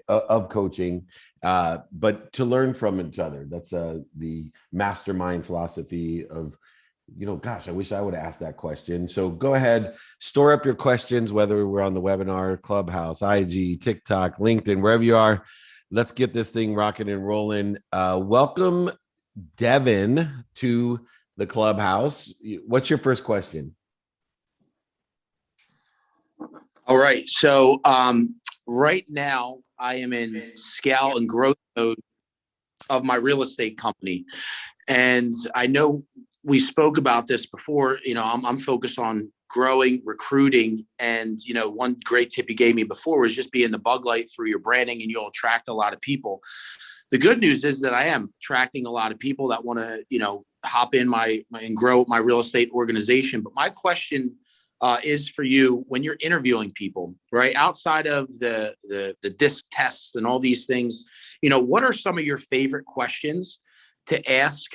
of coaching, but to learn from each other. That's the mastermind philosophy of, gosh, I wish I would have asked that question. So go ahead, store up your questions, whether we're on the webinar, Clubhouse, IG, TikTok, LinkedIn, wherever you are. Let's get this thing rocking and rolling. Welcome, Devin, to the Clubhouse. What's your first question? All right. So right now I am in scale and growth mode of my real estate company. And I know we spoke about this before. I'm focused on growing, recruiting. And, one great tip you gave me before was just being the bug light through your branding, and you'll attract a lot of people. The good news is that I am attracting a lot of people that want to, hop in and grow my real estate organization. But my question is for you, when you're interviewing people, right, outside of the DISC tests and all these things, what are some of your favorite questions to ask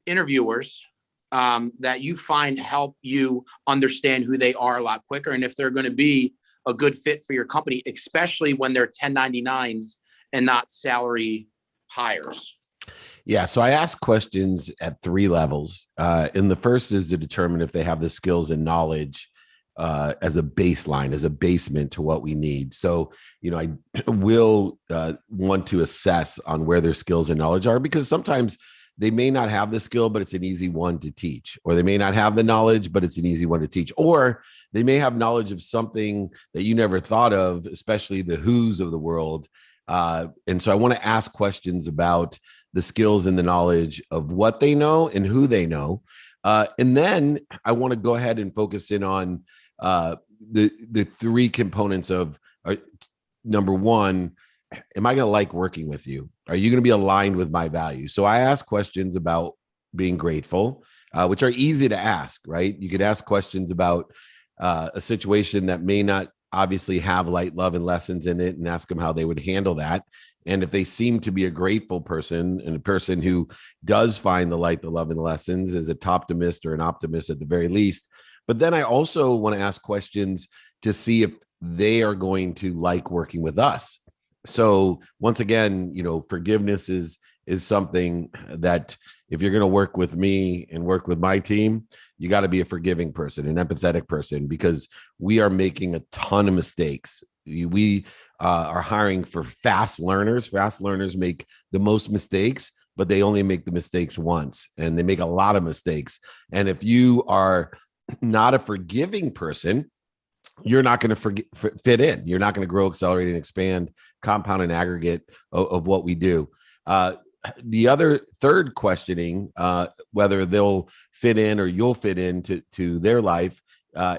interviewers that you find help you understand who they are a lot quicker, and if they're going to be a good fit for your company, especially when they're 1099s and not salary hires? Yeah, so I ask questions at 3 levels. And the first is to determine if they have the skills and knowledge as a baseline, as a basement to what we need. So, I will want to assess on where their skills and knowledge are, because sometimes they may not have the skill, but it's an easy one to teach, or they may not have the knowledge, but it's an easy one to teach, or they may have knowledge of something that you never thought of, especially the who's of the world. And so I want to ask questions about the skills and the knowledge of what they know and who they know. And then I want to go ahead and focus in on the 3 components of number 1, am I going to like working with you? Are you going to be aligned with my values? So I ask questions about being grateful, which are easy to ask, right? You could ask questions about a situation that may not obviously have light, love, and lessons in it, and ask them how they would handle that. And if they seem to be a grateful person, and a person who does find the light, the love, and the lessons, is a optimist or an optimist at the very least. But then I also want to ask questions to see if they are going to like working with us. So once again, forgiveness is something that if you're going to work with me and work with my team, you got to be a forgiving person, an empathetic person, because we are making a ton of mistakes. We are hiring for fast learners. Fast learners make the most mistakes, but they only make the mistakes once, and they make a lot of mistakes. And if you are not a forgiving person, you're not going to fit in. You're not going to grow, accelerate, and expand, compound, and aggregate of what we do. The other third questioning, whether they'll fit in or you'll fit into their life,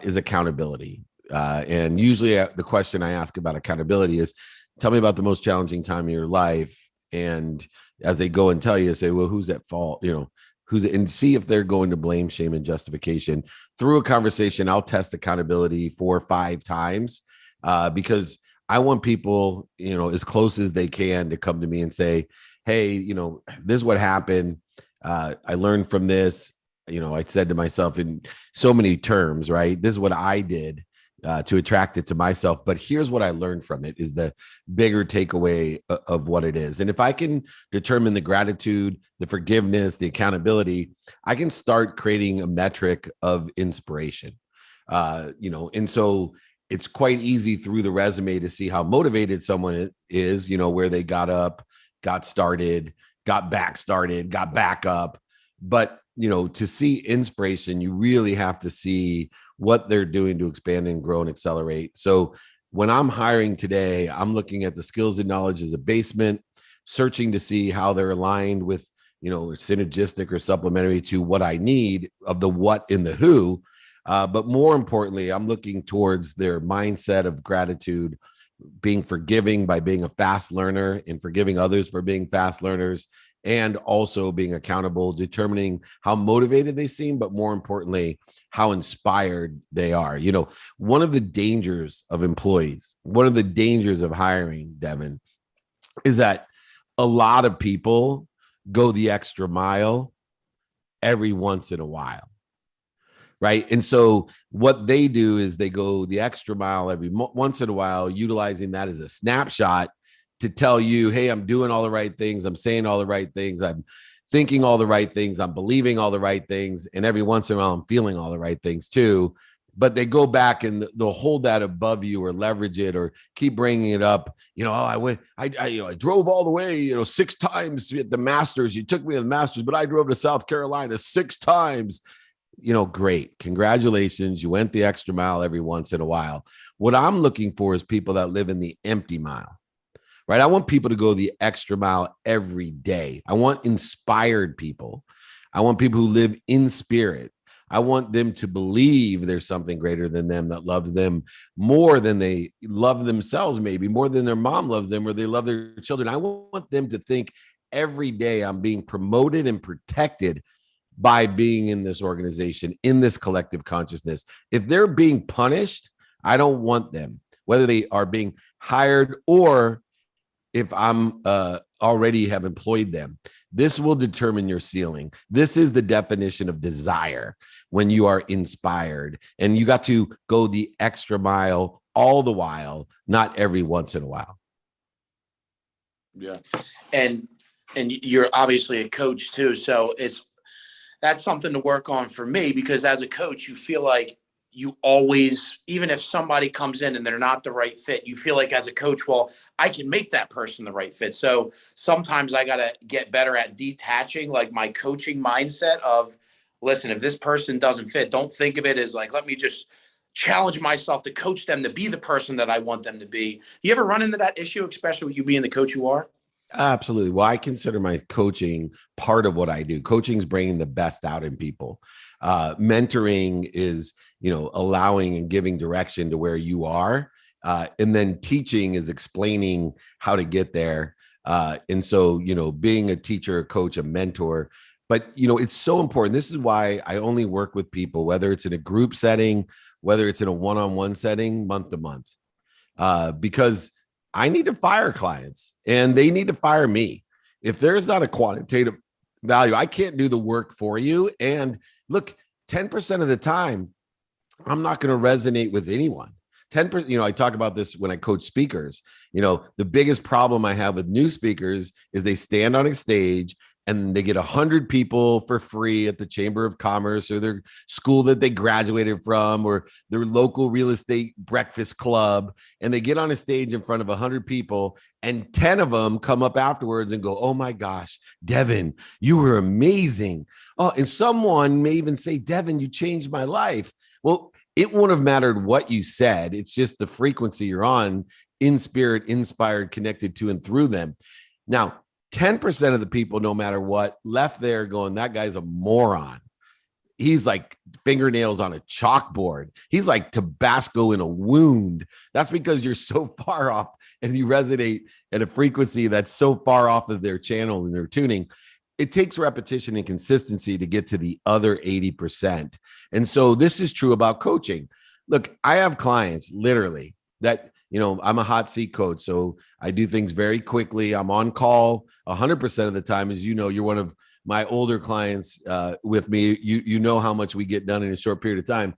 is accountability. And usually the question I ask about accountability is, tell me about the most challenging time of your life. And as they go and tell you, say, well, who's at fault? And see if they're going to blame, shame, and justification. Through a conversation, I'll test accountability 4 or 5 times because I want people, as close as they can, to come to me and say, hey, this is what happened. I learned from this. I said to myself in so many terms, right? This is what I did to attract it to myself. But here's what I learned from it, is the bigger takeaway of what it is. And if I can determine the gratitude, the forgiveness, the accountability, I can start creating a metric of inspiration. And so it's quite easy through the resume to see how motivated someone is, where they got up, got started, got back up. But, to see inspiration, you really have to see what they're doing to expand and grow and accelerate. So when I'm hiring today, I'm looking at the skills and knowledge as a basement, searching to see how they're aligned with, synergistic or supplementary to what I need of the what in the who. But more importantly, I'm looking towards their mindset of gratitude, being forgiving by being a fast learner and forgiving others for being fast learners, and also being accountable, determining how motivated they seem, but more importantly, how inspired they are. One of the dangers of employees, one of the dangers of hiring, Devin, is that a lot of people go the extra mile every once in a while. right? And so what they do is they go the extra mile every once in a while, utilizing that as a snapshot to tell you, hey, I'm doing all the right things. I'm saying all the right things. I'm thinking all the right things. I'm believing all the right things. And every once in a while, I'm feeling all the right things too. But they go back and they'll hold that above you or leverage it or keep bringing it up. Oh, I drove all the way, 6 times at the Masters. You took me to the Masters, but I drove to South Carolina 6 times. Great. Congratulations. You went the extra mile every once in a while. What I'm looking for is people that live in the empty mile, right? I want people to go the extra mile every day. I want inspired people. I want people who live in spirit. I want them to believe there's something greater than them that loves them more than they love themselves, maybe more than their mom loves them or they love their children. I want them to think every day I'm being promoted and protected by being in this organization, in this collective consciousness. If they're being punished, I don't want them, whether they are being hired or if I'm already have employed them. This will determine your ceiling. This is the definition of desire when you are inspired and you got to go the extra mile all the while, not every once in a while. Yeah. And you're obviously a coach too. So that's something to work on for me, because as a coach, you feel like you always, even if somebody comes in and they're not the right fit, you feel like as a coach, well, I can make that person the right fit. So sometimes I got to get better at detaching like my coaching mindset of, listen, if this person doesn't fit, don't think of it as like, let me just challenge myself to coach them to be the person that I want them to be. You ever run into that issue, especially with you being the coach you are? Absolutely. Well, I consider my coaching part of what I do. Coaching is bringing the best out in people. Mentoring is, allowing and giving direction to where you are. And then teaching is explaining how to get there. And so, being a teacher, a coach, a mentor, but, it's so important. This is why I only work with people, whether it's in a group setting, whether it's in a one-on-one setting, month to month, because I need to fire clients and they need to fire me. If there's not a quantitative value, I can't do the work for you. And look, 10% of the time, I'm not going to resonate with anyone. 10%, I talk about this when I coach speakers. The biggest problem I have with new speakers is they stand on a stage and they get 100 people for free at the Chamber of Commerce or their school that they graduated from or their local real estate breakfast club. And they get on a stage in front of 100 people and 10 of them come up afterwards and go, oh my gosh, Devin, you were amazing. Oh, and someone may even say, Devin, you changed my life. Well, it wouldn't have mattered what you said. It's just the frequency you're on, in spirit, inspired, connected to and through them. Now, 10% of the people, no matter what, left there going, that guy's a moron. He's like fingernails on a chalkboard. He's like Tabasco in a wound. That's because you're so far off and you resonate at a frequency that's so far off of their channel and their tuning. It takes repetition and consistency to get to the other 80%. And so this is true about coaching. Look, I have clients literally that, I'm a hot seat coach. So I do things very quickly. I'm on call 100% of the time. As you're one of my older clients with me. You know how much we get done in a short period of time.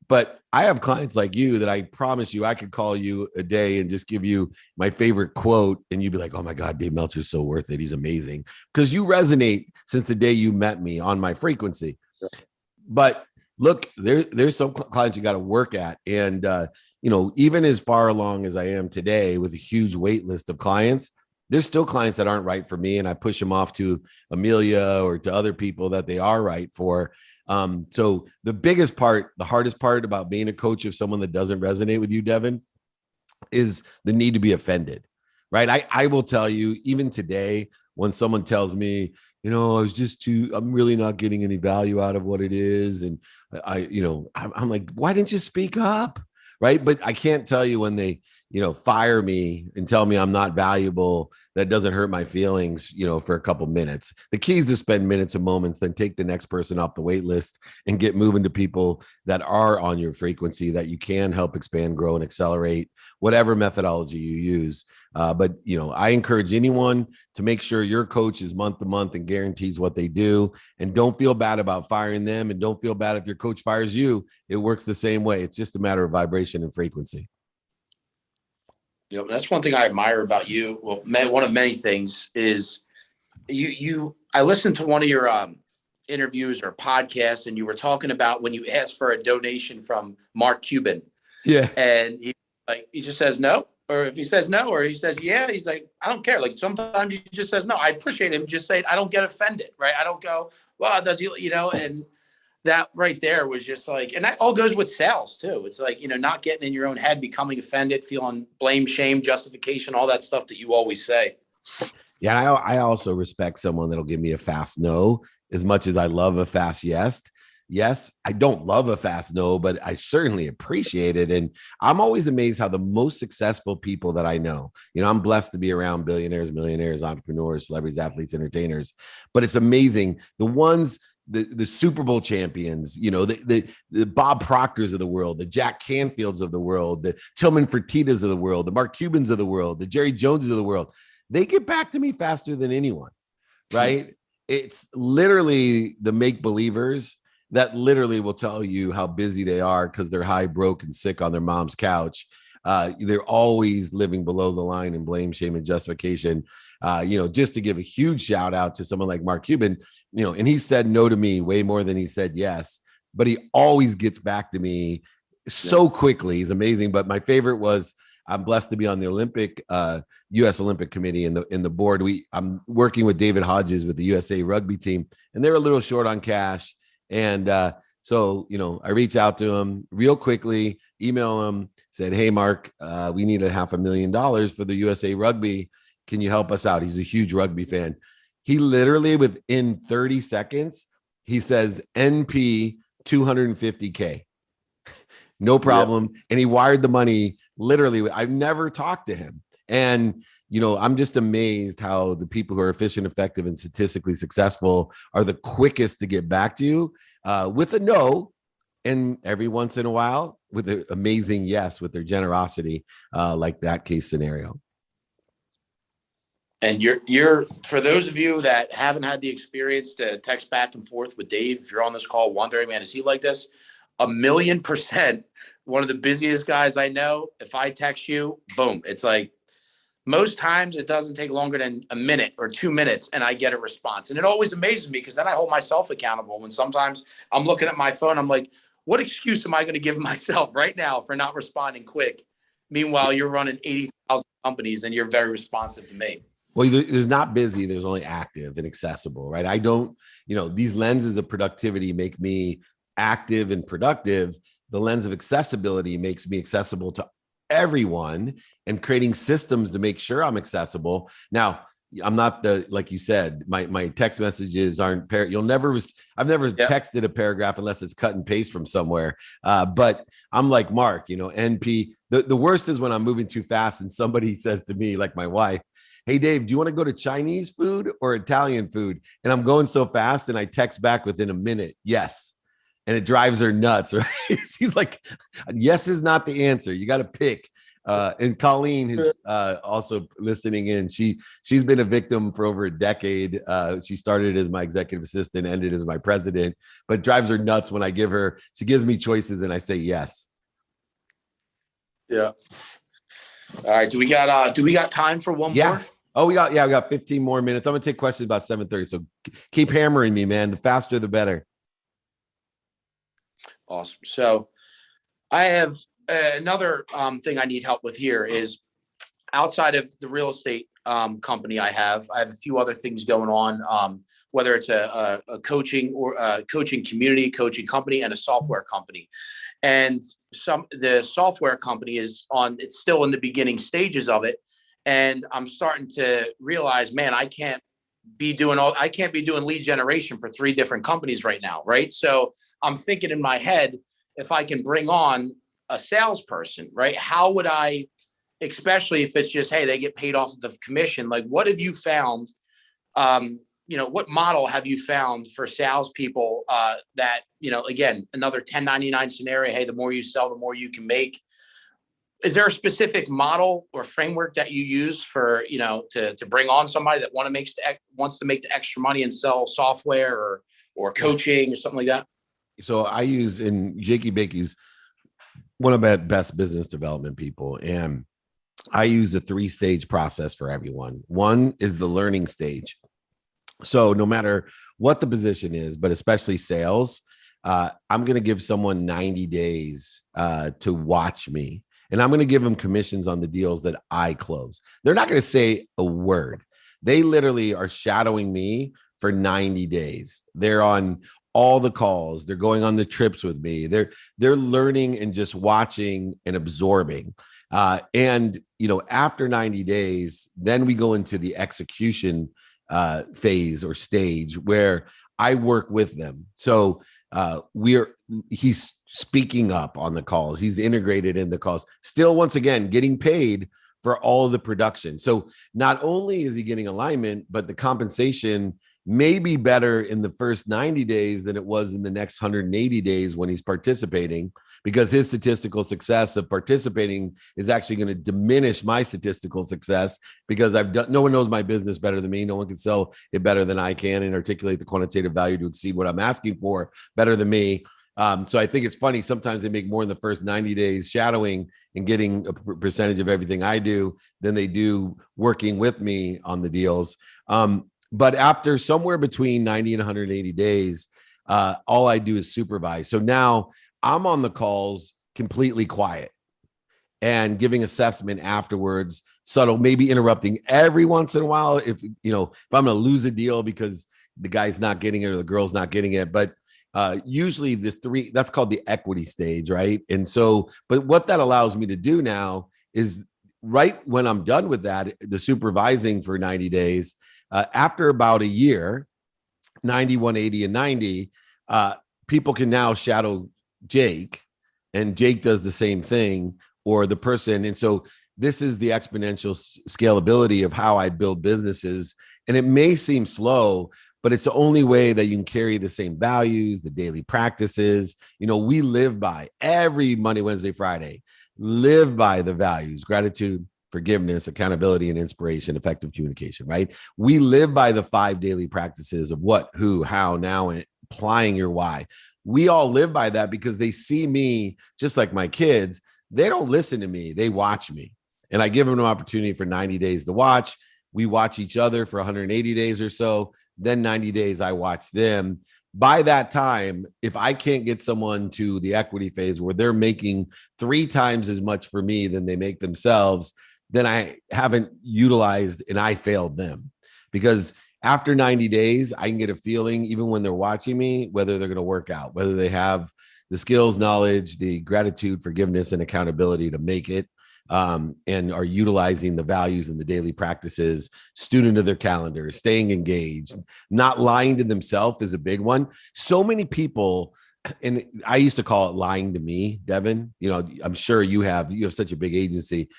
But I have clients like you that I promise you I could call you a day and just give you my favorite quote. And you'd be like, oh my God, Dave Meltzer is so worth it. He's amazing. Because you resonate since the day you met me on my frequency. But look, there's some clients you got to work at. And, even as far along as I am today with a huge wait list of clients, there's still clients that aren't right for me. And I push them off to Amelia or to other people that they are right for. So the biggest part, the hardest part about being a coach of someone that doesn't resonate with you, Devin, is the need to be offended, right? I will tell you, even today, when someone tells me, I'm really not getting any value out of what it is. And I'm like, why didn't you speak up? Right. But I can't tell you when they, fire me and tell me I'm not valuable. That doesn't hurt my feelings, for a couple minutes. The key is to spend minutes and moments, then take the next person off the wait list and get moving to people that are on your frequency that you can help expand, grow, and accelerate whatever methodology you use. But I encourage anyone to make sure your coach is month to month and guarantees what they do, and don't feel bad about firing them, and don't feel bad if your coach fires you. It works the same way. It's just a matter of vibration and frequency. That's one thing I admire about you. Well, one of many things is I listened to one of your interviews or podcasts, and you were talking about when you asked for a donation from Mark Cuban. Yeah. And he just says no, or if he says no, or he says yeah, he's like, I don't care. Like sometimes he just says no. I appreciate him just saying, I don't get offended, right? I don't go, well, does he, and that right there was just like, and that all goes with sales too. It's like, not getting in your own head, becoming offended, feeling blame, shame, justification, all that stuff that you always say. Yeah. I also respect someone that'll give me a fast no as much as I love a fast yes. Yes, I don't love a fast no, but I certainly appreciate it. And I'm always amazed how the most successful people that I know, I'm blessed to be around billionaires, millionaires, entrepreneurs, celebrities, athletes, entertainers, but it's amazing. The ones, the Super Bowl champions, the Bob Proctors of the world, the Jack Canfields of the world, the Tillman Fertittas of the world, the Mark Cubans of the world, the Jerry Joneses of the world, they get back to me faster than anyone, right? It's literally the make believers that literally will tell you how busy they are because they're high, broke, and sick on their mom's couch. They're always living below the line in blame, shame, and justification. Just to give a huge shout out to someone like Mark Cuban, and he said no to me way more than he said yes, but he always gets back to me so quickly. He's amazing. But my favorite was, I'm blessed to be on the U.S. Olympic Committee in the board. I'm working with David Hodges with the USA rugby team, and they're a little short on cash. And so, I reached out to him real quickly, email him, said, hey, Mark, we need $500,000 for the USA rugby. Can you help us out? He's a huge rugby fan. He literally, within 30 seconds, he says NP $250K. No problem. Yeah. And he wired the money literally. I've never talked to him. And, I'm just amazed how the people who are efficient, effective, and statistically successful are the quickest to get back to you with a no. And every once in a while with an amazing yes, with their generosity, like that case scenario. And you're for those of you that haven't had the experience to text back and forth with Dave, if you're on this call wondering, man, is he like this? 1,000,000%. One of the busiest guys I know. If I text you, boom, it's like, most times it doesn't take longer than a minute or 2 minutes and I get a response. And it always amazes me because then I hold myself accountable. When sometimes I'm looking at my phone, I'm like, what excuse am I going to give myself right now for not responding quick? Meanwhile, you're running 80,000 companies and you're very responsive to me. Well, there's not busy, there's only active and accessible, right? I don't, these lenses of productivity make me active and productive. The lens of accessibility makes me accessible to everyone, and creating systems to make sure I'm accessible. Now, I'm not like you said, my text messages aren't, I've never texted a paragraph unless it's cut and paste from somewhere. But I'm like Mark, NP, the worst is when I'm moving too fast and somebody says to me, like my wife, hey, Dave, do you want to go to Chinese food or Italian food? And I'm going so fast and I text back within a minute, yes. And it drives her nuts, right? She's like, yes is not the answer. You got to pick. And Colleen is also listening in. She's been a victim for over a decade. She started as my executive assistant, ended as my president, but drives her nuts when she gives me choices and I say yes. Yeah. All right. Do we got time for one more? Oh, we got 15 more minutes. I'm going to take questions about 7:30. So keep hammering me, man. The faster, the better. Awesome. So I have another thing I need help with here is outside of the real estate company I have a few other things going on, whether it's a coaching or a coaching community, coaching company, and a software company. And the software company it's still in the beginning stages of it. And I'm starting to realize, man, I can't be doing lead generation for 3 different companies right now. Right. So I'm thinking in my head, if I can bring on a salesperson, right? How would I, especially if it's just, hey, they get paid off of the commission. Like, what have you found? What model have you found for salespeople that, again, another 1099 scenario. Hey, the more you sell, the more you can make. is there a specific model or framework that you use for, to bring on somebody that wants to make the extra money and sell software or coaching or something like that? So I use in Jakey Bakey's one of the best business development people, and I use a 3-stage process for everyone. One is the learning stage. So no matter what the position is, but especially sales, I'm going to give someone 90 days to watch me. And I'm going to give them commissions on the deals that I close. They're not going to say a word. They literally are shadowing me for 90 days. They're on all the calls. They're going on the trips with me. They're learning and just watching and absorbing. And after 90 days, then we go into the execution phase or stage where I work with them. So he's speaking up on the calls. He's integrated in the calls, still, once again, getting paid for all of the production. So not only is he getting alignment, but the compensation may be better in the first 90 days than it was in the next 180 days when he's participating, because his statistical success of participating is actually going to diminish my statistical success, because no one knows my business better than me. No one can sell it better than I can and articulate the quantitative value to exceed what I'm asking for better than me. So I think it's funny. Sometimes they make more in the first 90 days shadowing and getting a percentage of everything I do than they do working with me on the deals. But after somewhere between 90 and 180 days, all I do is supervise. So now I'm on the calls completely quiet and giving assessment afterwards, subtle, maybe interrupting every once in a while if I'm going to lose a deal because the guy's not getting it or the girl's not getting it. But usually that's called the equity stage, right? And so, but what that allows me to do now is right when I'm done with that, the supervising for 90 days, after about a year, 90, 180, and 90, people can now shadow Jake, and Jake does the same thing, or the person. And so this is the exponential scalability of how I build businesses. And it may seem slow, but it's the only way that you can carry the same values, the daily practices. We live by every Monday, Wednesday, Friday, live by the values: gratitude, forgiveness, accountability, and inspiration, effective communication, right? We live by the 5 daily practices of what, who, how, now, and applying your why. We all live by that because they see me just like my kids. They don't listen to me. They watch me. And I give them an opportunity for 90 days to watch. We watch each other for 180 days or so. Then 90 days, I watch them. By that time, if I can't get someone to the equity phase where they're making 3 times as much for me than they make themselves, then I haven't utilized and I failed them. Because after 90 days, I can get a feeling, even when they're watching me, whether they're going to work out, whether they have the skills, knowledge, the gratitude, forgiveness, and accountability to make it, and are utilizing the values and the daily practices, student of their calendar, staying engaged, not lying to themselves is a big one. So many people, and I used to call it lying to me, Devin. I'm sure you have such a big agency.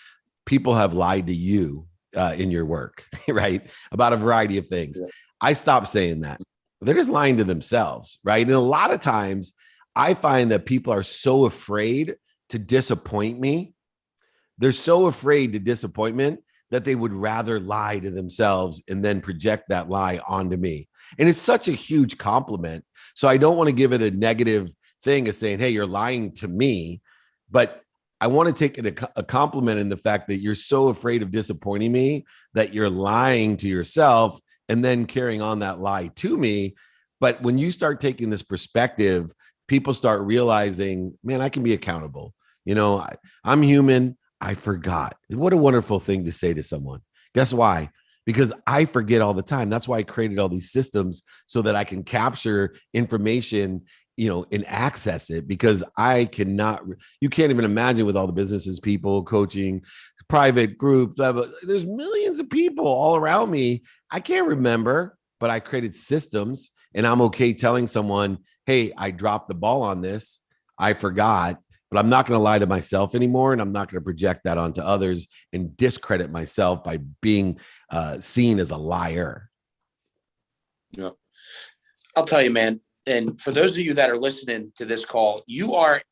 People have lied to you in your work, right? About a variety of things. Yeah. I stopped saying that. They're just lying to themselves, right? And a lot of times I find that people are so afraid to disappoint me. They're so afraid to disappointment that they would rather lie to themselves and then project that lie onto me. And it's such a huge compliment. So I don't want to give it a negative thing of saying, hey, you're lying to me, but I want to take it a compliment in the fact that you're so afraid of disappointing me that you're lying to yourself and then carrying on that lie to me. But when you start taking this perspective, people start realizing, man, I can be accountable. I'm human. I forgot. What a wonderful thing to say to someone. Guess why? Because I forget all the time. That's why I created all these systems so that I can capture information, and access it, because you can't even imagine with all the businesses, people, coaching, private groups, blah, blah, there's millions of people all around me. I can't remember, but I created systems, and I'm okay telling someone, hey, I dropped the ball on this. I forgot, but I'm not going to lie to myself anymore. And I'm not going to project that onto others and discredit myself by being seen as a liar. Yeah. I'll tell you, man. And for those of you that are listening to this call, you are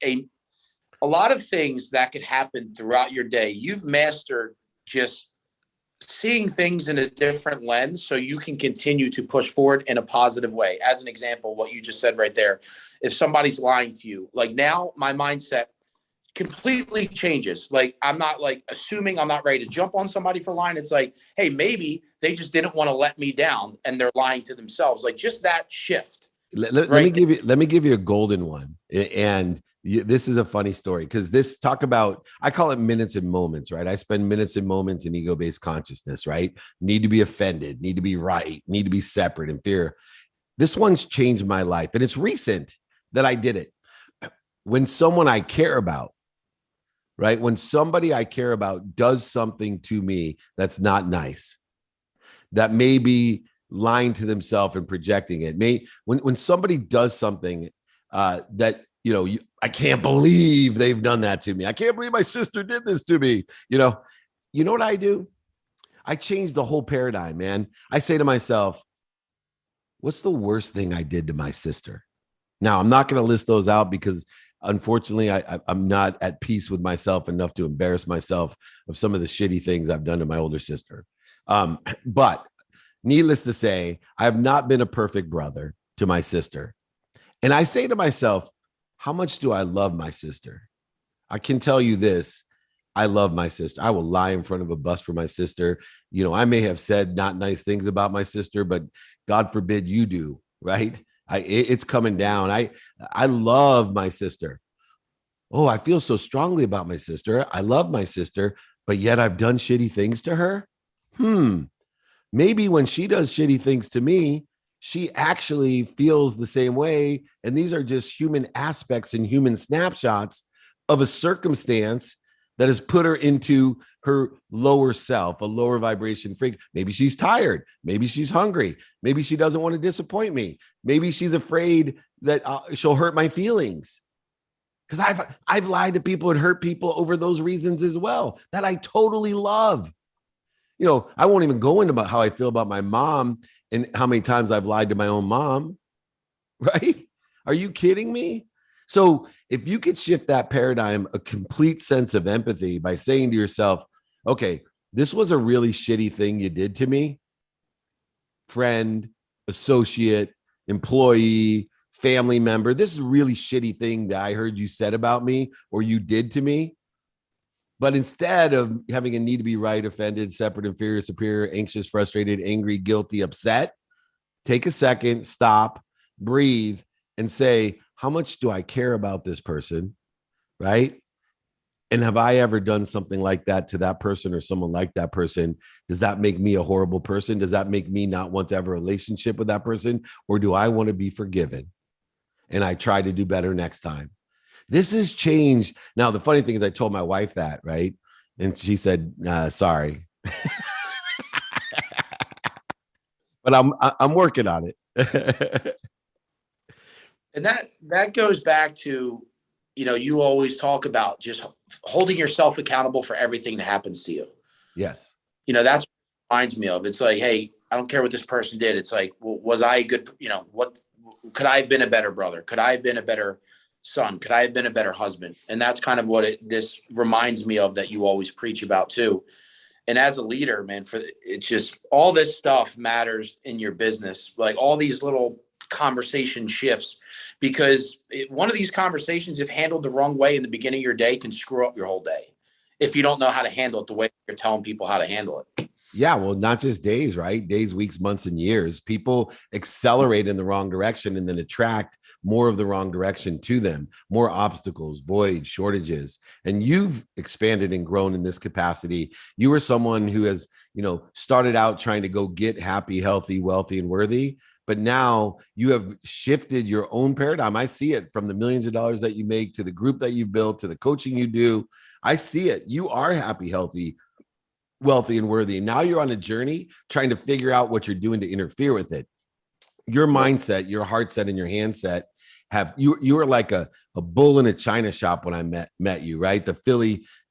a lot of things that could happen throughout your day. You've mastered just seeing things in a different lens so you can continue to push forward in a positive way. As an example, what you just said right there, if somebody's lying to you, like now my mindset completely changes. Like I'm not like assuming I'm not ready to jump on somebody for lying. It's like, hey, maybe they just didn't want to let me down and they're lying to themselves. Like just that shift. Let me Right. give you a golden one. And this is a funny story because this talk about, I call it minutes and moments, right? I spend minutes and moments in ego-based consciousness, right? Need to be offended, need to be right, need to be separate and fear. This one's changed my life. And it's recent that I did it. When someone I care about, right? When somebody I care about does something to me that's not nice, that may be lying to themselves and projecting it. When somebody does something that, I can't believe they've done that to me. I can't believe my sister did this to me. You know what I do? I change the whole paradigm, man. I say to myself, what's the worst thing I did to my sister? Now, I'm not going to list those out because unfortunately, I'm not at peace with myself enough to embarrass myself of some of the shitty things I've done to my older sister. But needless to say, I have not been a perfect brother to my sister. And I say to myself, how much do I love my sister? I can tell you this. I love my sister. I will lie in front of a bus for my sister. I may have said not nice things about my sister, but God forbid you do, right? It's coming down. I love my sister. Oh, I feel so strongly about my sister. I love my sister, but yet I've done shitty things to her. Maybe when she does shitty things to me, she actually feels the same way. And these are just human aspects and human snapshots of a circumstance that has put her into her lower self, a lower vibration freak. Maybe she's tired. Maybe she's hungry. Maybe she doesn't want to disappoint me. Maybe she's afraid that she'll hurt my feelings. Because I've lied to people and hurt people over those reasons as well that I totally love. I won't even go into how I feel about my mom and how many times I've lied to my own mom, right? Are you kidding me? So if you could shift that paradigm, a complete sense of empathy by saying to yourself, okay, this was a really shitty thing you did to me, friend, associate, employee, family member, this is a really shitty thing that I heard you said about me or you did to me. But instead of having a need to be right, offended, separate, inferior, superior, anxious, frustrated, angry, guilty, upset, take a second, stop, breathe, and say, how much do I care about this person? Right? And have I ever done something like that to that person or someone like that person? Does that make me a horrible person? Does that make me not want to have a relationship with that person? Or do I want to be forgiven? And I try to do better next time. This has changed. Now, the funny thing is I told my wife that, right? And she said, sorry. But I'm working on it. And that goes back to, you always talk about just holding yourself accountable for everything that happens to you. Yes. That's what it reminds me of. It's like, hey, I don't care what this person did. It's like, well, was I a good, what could I have been a better brother? Could I have been a better son? Could I have been a better husband? And that's kind of what this reminds me of that you always preach about too. And as a leader, man, it's just all this stuff matters in your business, like all these little conversation shifts, because one of these conversations, if handled the wrong way in the beginning of your day, can screw up your whole day if you don't know how to handle it the way you're telling people how to handle it. Yeah, well, not just days, right? Days, weeks, months, and years. People accelerate in the wrong direction and then attract more of the wrong direction to them, more obstacles, voids, shortages. And you've expanded and grown in this capacity. You are someone who has, started out trying to go get happy, healthy, wealthy, and worthy. But now you have shifted your own paradigm. I see it from the millions of dollars that you make to the group that you built to the coaching you do. I see it. You are happy, healthy, wealthy, and worthy. And now you're on a journey trying to figure out what you're doing to interfere with it. Your mindset, your heart set, and your handset you were like a bull in a china shop when I met you, right? The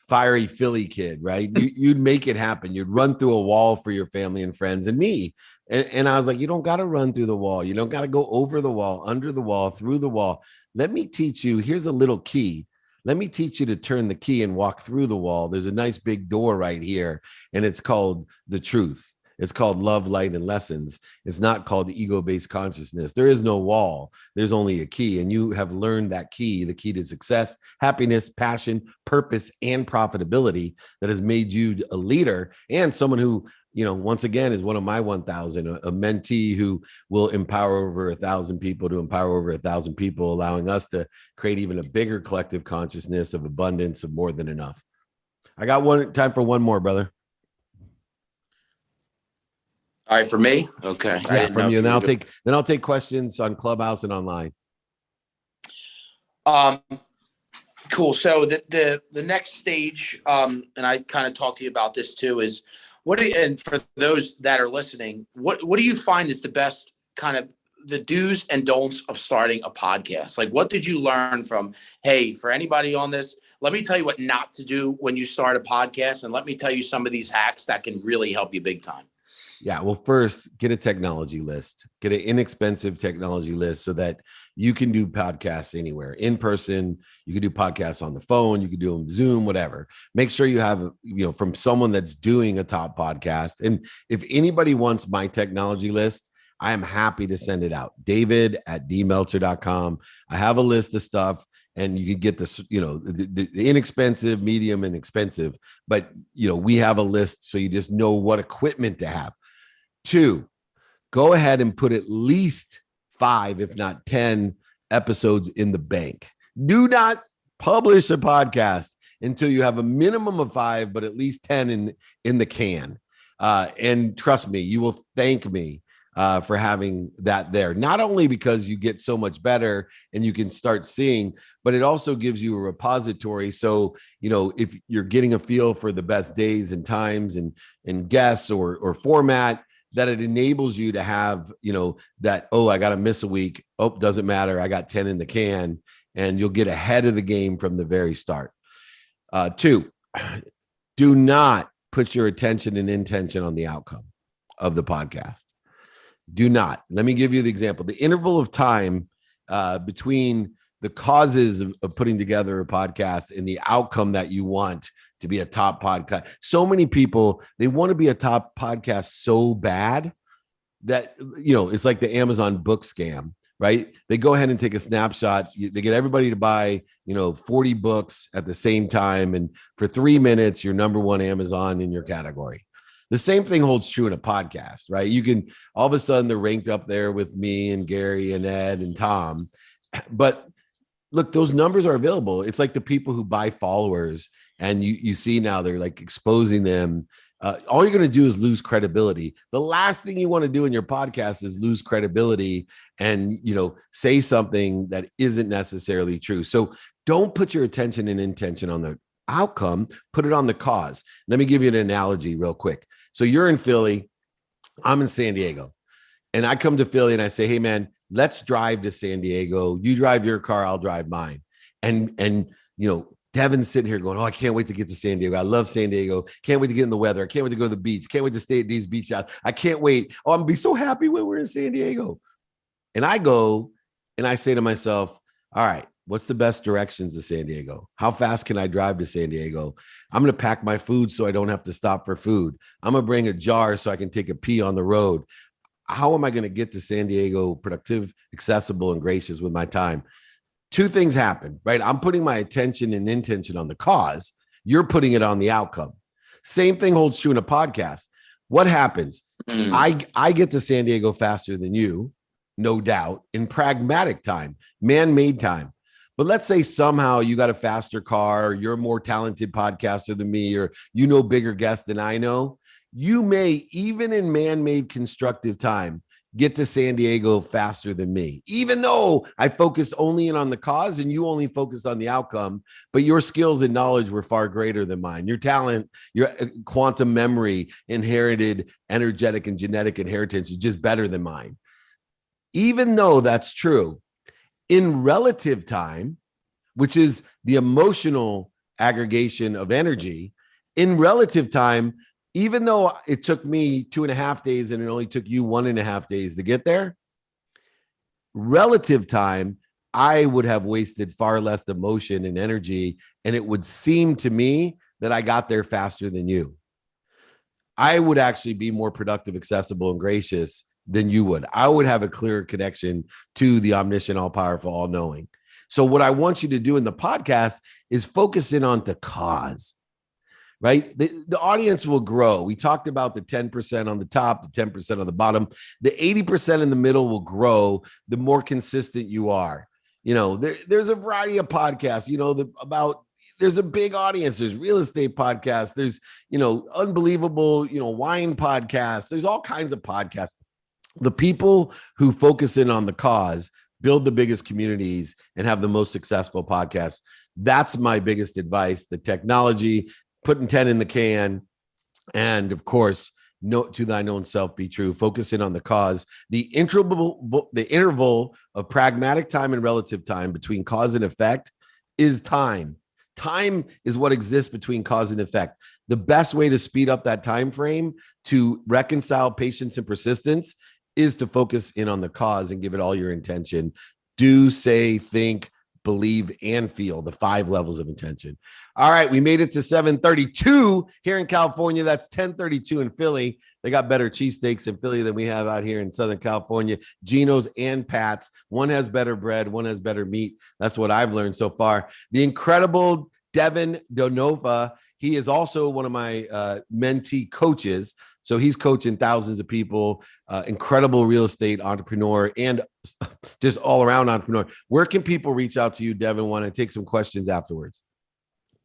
fiery Philly kid, right? You'd make it happen. You'd run through a wall for your family and friends and me. And I was like, you don't got to run through the wall. You don't got to go over the wall, under the wall, through the wall. Let me teach you. Here's a little key. Let me teach you to turn the key and walk through the wall. There's a nice big door right here, and it's called the truth. It's called love, light, and lessons. It's not called ego-based consciousness. There is no wall. There's only a key. And you have learned that key, the key to success, happiness, passion, purpose, and profitability that has made you a leader and someone who, once again, is one of my 1,000, a mentee who will empower over 1,000 people to empower over 1,000 people, allowing us to create even a bigger collective consciousness of abundance, of more than enough. I got time for one more, brother. All right, for me. Okay. Yeah, from you. And then I'll take questions on Clubhouse and online. Cool. So the next stage, and I kind of talked to you about this too, is and for those that are listening, what do you find is the best kind of the do's and don'ts of starting a podcast? Like, what did you learn from, hey, for anybody on this, let me tell you what not to do when you start a podcast, and let me tell you some of these hacks that can really help you big time. Yeah. Well, first, get a technology list, get an inexpensive technology list so that you can do podcasts anywhere in person. You can do podcasts on the phone. You can do them Zoom, whatever. Make sure you have, from someone that's doing a top podcast. And if anybody wants my technology list, I am happy to send it out. David@dmeltzer.com. I have a list of stuff. And you can get this, the inexpensive, medium, and expensive. But, we have a list so you just know what equipment to have. 2, go ahead and put at least 5, if not 10 episodes in the bank. Do not publish a podcast until you have a minimum of 5, but at least 10 in the can. And trust me, you will thank me for having that there. Not only because you get so much better and you can start seeing, but it also gives you a repository. So, if you're getting a feel for the best days and times and guests or format, that it enables you to have, that, I got to miss a week. Doesn't matter. I got 10 in the can, and you'll get ahead of the game from the very start. 2, do not put your attention and intention on the outcome of the podcast. Do not. Let me give you the example. The interval of time between the causes of putting together a podcast and the outcome that you want to be a top podcast. So many people, they want to be a top podcast so bad that, it's like the Amazon book scam, right? They go ahead and take a snapshot. They get everybody to buy, 40 books at the same time. And for 3 minutes, you're number one Amazon in your category. The same thing holds true in a podcast, right? You can, all of a sudden, they're ranked up there with me and Gary and Ed and Tom. But look, those numbers are available. It's like the people who buy followers, and you see now they're like exposing them. All you're going to do is lose credibility. The last thing you want to do in your podcast is lose credibility and, say something that isn't necessarily true. So don't put your attention and intention on the outcome, put it on the cause. Let me give you an analogy real quick. So you're in Philly, I'm in San Diego, and I come to Philly and I say, hey man, let's drive to San Diego. You drive your car, I'll drive mine. And Devin's sitting here going, I can't wait to get to San Diego. I love San Diego. Can't wait to get in the weather. I can't wait to go to the beach. Can't wait to stay at these beach houses. I can't wait. I'm gonna be so happy when we're in San Diego. And I go and I say to myself, all right, what's the best directions to San Diego? How fast can I drive to San Diego? I'm going to pack my food so I don't have to stop for food. I'm going to bring a jar so I can take a pee on the road. How am I going to get to San Diego productive, accessible, and gracious with my time? 2 things happen, right? I'm putting my attention and intention on the cause. You're putting it on the outcome. Same thing holds true in a podcast. What happens? I get to San Diego faster than you, no doubt, in pragmatic time, man-made time. But let's say somehow you got a faster car, or you're a more talented podcaster than me, or bigger guests than I know. You may, even in man-made constructive time, get to San Diego faster than me, even though I focused only in on the cause and you only focused on the outcome, but your skills and knowledge were far greater than mine. Your talent, your quantum memory, inherited, energetic, and genetic inheritance is just better than mine. Even though that's true, in relative time, which is the emotional aggregation of energy, in relative time, even though it took me 2.5 days and it only took you 1.5 days to get there, relative time, I would have wasted far less emotion and energy. And it would seem to me that I got there faster than you. I would actually be more productive, accessible, and gracious than you would. I would have a clearer connection to the omniscient, all powerful, all knowing. So, what I want you to do in the podcast is focus in on the cause, right? The audience will grow. We talked about the 10% on the top, the 10% on the bottom. The 80% in the middle will grow the more consistent you are. There's a variety of podcasts, there's a big audience. There's real estate podcasts. There's, unbelievable, wine podcasts. There's all kinds of podcasts. The people who focus in on the cause build the biggest communities and have the most successful podcasts. That's my biggest advice. The technology, putting 10 in the can, and of course, to thine own self be true. Focus in on the cause. The interval of pragmatic time and relative time between cause and effect is time. Time is what exists between cause and effect. The best way to speed up that time frame to reconcile patience and persistence is to focus in on the cause and give it all your intention. Do, say, think, believe, and feel, the 5 levels of intention. All right, we made it to 7:32 here in California. That's 10:32 in Philly. They got better cheesesteaks in Philly than we have out here in Southern California. Geno's and Pat's. One has better bread, one has better meat. That's what I've learned so far. The incredible Devin Donova. He is also one of my mentee coaches. So he's coaching thousands of people, incredible real estate entrepreneur and just all around entrepreneur. Where can people reach out to you, Devin? Want to take some questions afterwards?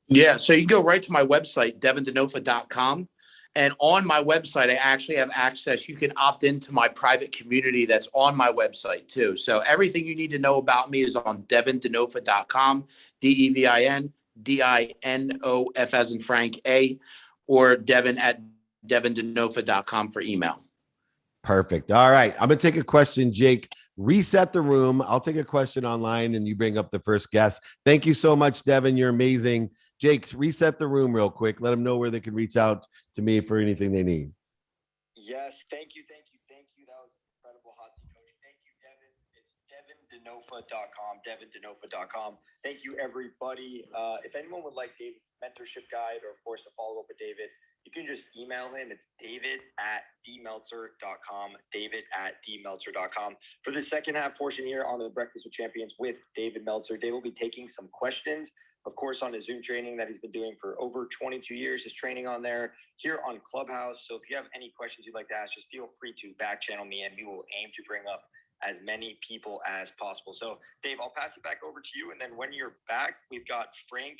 Yeah, so you can go right to my website, devindenofa.com. And on my website, I actually have access. You can opt into my private community that's on my website too. So everything you need to know about me is on devindenofa.com, DEVINDINOF as in Frank A, or Devin at devindenofa.com for email. Perfect. All right. I'm going to take a question, Jake. Reset the room. I'll take a question online and you bring up the first guest. Thank you so much, Devin. You're amazing. Jake, reset the room real quick. Let them know where they can reach out to me for anything they need. Yes. Thank you. That was incredible, hot seat coach. Thank you, Devin. It's devindenofa.com, devindenofa.com. Thank you, everybody. If anyone would like David's mentorship guide or, of course, to follow up with David, you can just email him. It's david@dmeltzer.com, david@dmeltzer.com. For the second half portion here on the Breakfast with Champions with David Meltzer, Dave will be taking some questions, of course, on his Zoom training that he's been doing for over 22 years, his training on there here on Clubhouse. So if you have any questions you'd like to ask, just feel free to back channel me and we will aim to bring up as many people as possible. So Dave, I'll pass it back over to you. And then when you're back, we've got Frank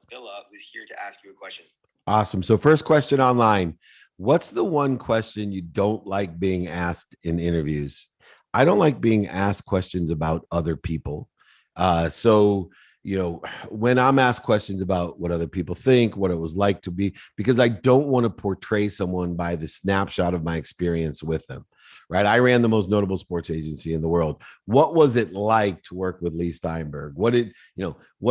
Villa, who's here to ask you a question. Awesome. So first question online. What's the one question you don't like being asked in interviews? I don't like being asked questions about other people. When I'm asked questions about what other people think, what it was like to be, because I don't want to portray someone by the snapshot of my experience with them, right? I ran the most notable sports agency in the world. What was it like to work with Lee Steinberg? What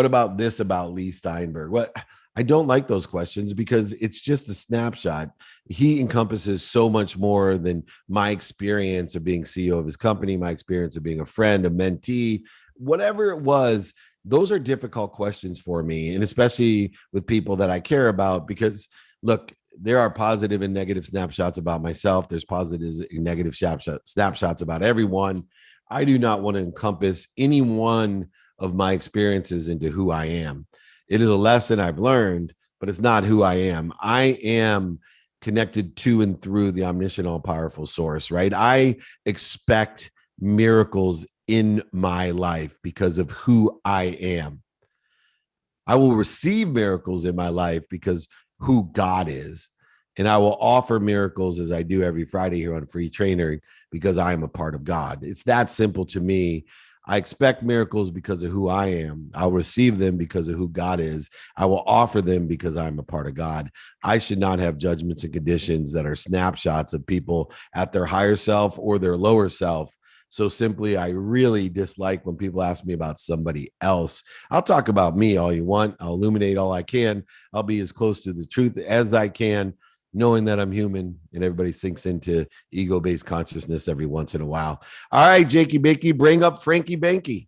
about this about Lee Steinberg? I don't like those questions because it's just a snapshot. He encompasses so much more than my experience of being CEO of his company, my experience of being a friend, a mentee, whatever it was. Those are difficult questions for me, and especially with people that I care about, because look, there are positive and negative snapshots about myself. There's positive and negative snapshots about everyone. I do not want to encompass any one of my experiences into who I am. It is a lesson I've learned, but it's not who I am. I am connected to and through the omniscient, all-powerful source, right? I expect miracles in my life because of who I am. I will receive miracles in my life because who God is. And I will offer miracles as I do every Friday here on Free Trainer because I am a part of God. It's that simple to me. I expect miracles because of who I am. I'll receive them because of who God is. I will offer them because I'm a part of God. I should not have judgments and conditions that are snapshots of people at their higher self or their lower self. So simply, I really dislike when people ask me about somebody else. I'll talk about me all you want. I'll illuminate all I can. I'll be as close to the truth as I can, knowing that I'm human and everybody sinks into ego-based consciousness every once in a while. All right, Jakey Bakey, bring up Frankie Banky.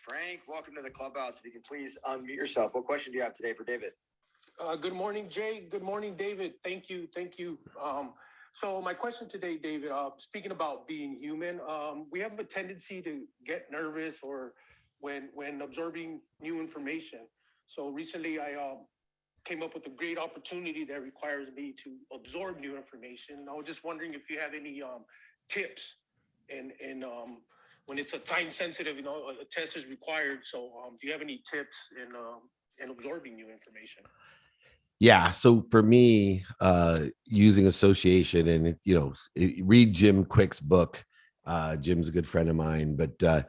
Frank, welcome to the clubhouse. If you can please unmute yourself. What question do you have today for David? Good morning, Jay. Good morning, David. Thank you. So my question today, David, speaking about being human, we have a tendency to get nervous or when absorbing new information. So recently I came up with a great opportunity that requires me to absorb new information. I was just wondering if you have any tips and when it's a time sensitive, a test is required. So do you have any tips in absorbing new information? Yeah. So for me, using association and, read Jim Quick's book. Jim's a good friend of mine, but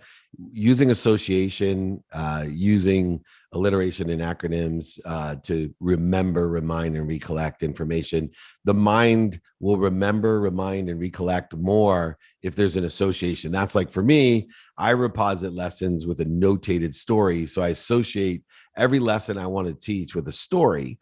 using association, using alliteration and acronyms to remember, remind, and recollect information. The mind will remember, remind, and recollect more if there's an association. That's like for me, I reposit lessons with a notated story. So I associate every lesson I want to teach with a story.